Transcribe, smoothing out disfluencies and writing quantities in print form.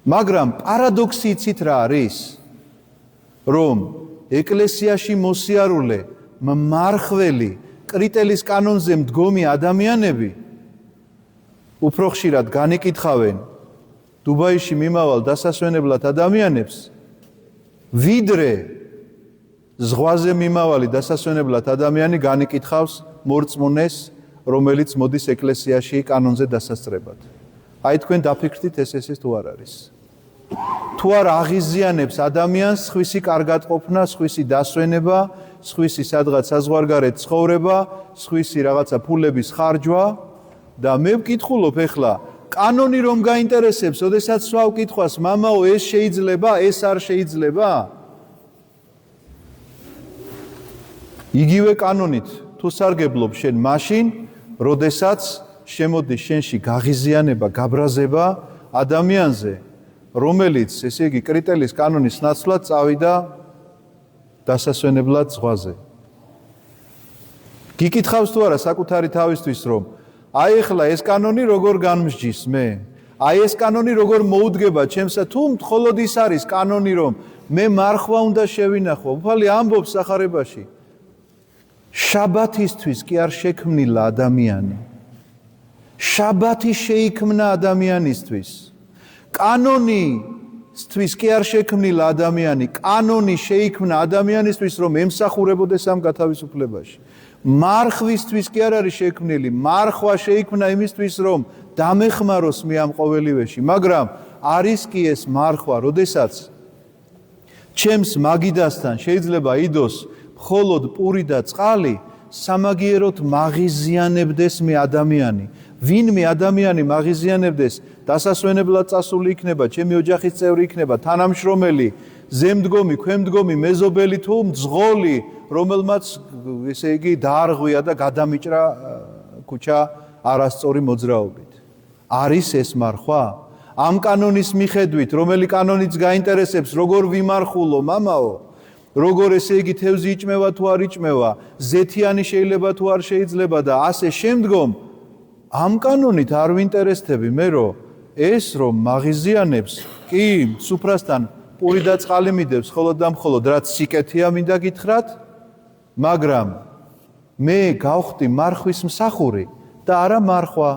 მაგრამ პარადოქსი იცით რა არის? რომ ეკლესიაში მოსიარულე მმარხველი კრიტელის კანონზე მდგომი ადამიანები უფრო ხშირად განეკითხავენ დუბაიში მიმავალ დასასვენებლად ადამიანებს, ვიდრე ზღვაზე მიმავალი დასასვენებლად ადამიანი განეკითხავს მორწმუნეს, რომელიც მოდის ეკლესიაში კანონზე დასასწრებად. აი თქვენ დაფიქრდით ეს თუ არ არის. თუ არ აღიზიანებს ადამიანს სხვისი კარგატყოფნა, სხვისი დასვენება, სხვისი სადღაც საზღვარგარეთ ცხოვრება, სხვისი რაღაცა ფულების ხარჯვა და მე ვკითხულობ ეხლა კანონი რომ გაინტერესებს, ოდესაც სვავ კითხვას, მამაო, ეს შეიძლება, ეს არ შეიძლება? იგივე კანონით თუ სარგებლობ შენ მაშინ, როდესაც შემოდის შენში გაღიზიანება, გაბრაზება ადამიანზე, რომელიც, ესე იგი, კრიტელის კანონის ნაცვლად წავიდა დასასვენებლად ზღვაზე. გიკითხავს თუ არა საკუთარი თავისთვის, რომ აი ეხლა ეს კანონი როგორ განმსჯის მე? აი ეს კანონი როგორ მოუდგება ჩემსა? თუ მხოლოდ ის არის კანონი, რომ მე მარხვა უნდა შევინახო. უფალი ამბობს სახარებაში. შაბათისთვის კი არ შექმნილა ადამიანი. შაბათი შეიქმნა ადამიანისთვის. კანონისთვის კი არ შექმნილა ადამიანი. კანონი შეიქმნა ადამიანისთვის, რომ ემსახურებოდეს ამ გათავისუფლებაში. მარხვისთვის კი არ არის შექმნილი. მარხვა შეიქმნა იმისთვის, რომ დამეხმაროს მე ამ ყოველივეში. მაგრამ არის კი ეს მარხვა, როდესაც ჩემს მაგიდასთან შეიძლება იდოს მხოლოდ პური და წყალი, სამაგიეროდ მაღიზიანებდეს მე ადამიანი. ვინმე ადამიანი მაღიზიანებდეს, დასასვენებლად წასული იქნება, ჩემი ოჯახის წევრი იქნება, თანამშრომელი, ზემდგომი, ქვემდგომი, მეზობელი თუ მძღოლი, რომელმაც ესე იგი დაარღვია და გადამიჭრა ქუჩა არასწორი მოძრაობით. არის ეს მარხვა? ამ კანონის მიხედვით, რომელი კანონიც გაინტერესებს, როგორ ვიმარხულო, მამაო, როგორ ესე იგი თევზი იჭმევა თუ არ იჭმევა, ზეთიანი შეიძლება თუ არ შეიძლება და ასე შემდგომ, ამ კანონით არ ვინტერესდები მე, რომ ეს რომ მაღიზიანებს, კი, სუფრასთან პური და წყალი მიდევს, მხოლოდ და მხოლოდ რაც სიკეთეა მინდა გითხრათ, მაგრამ მე გავხდი მარხვის მსახური და არა მარხვა.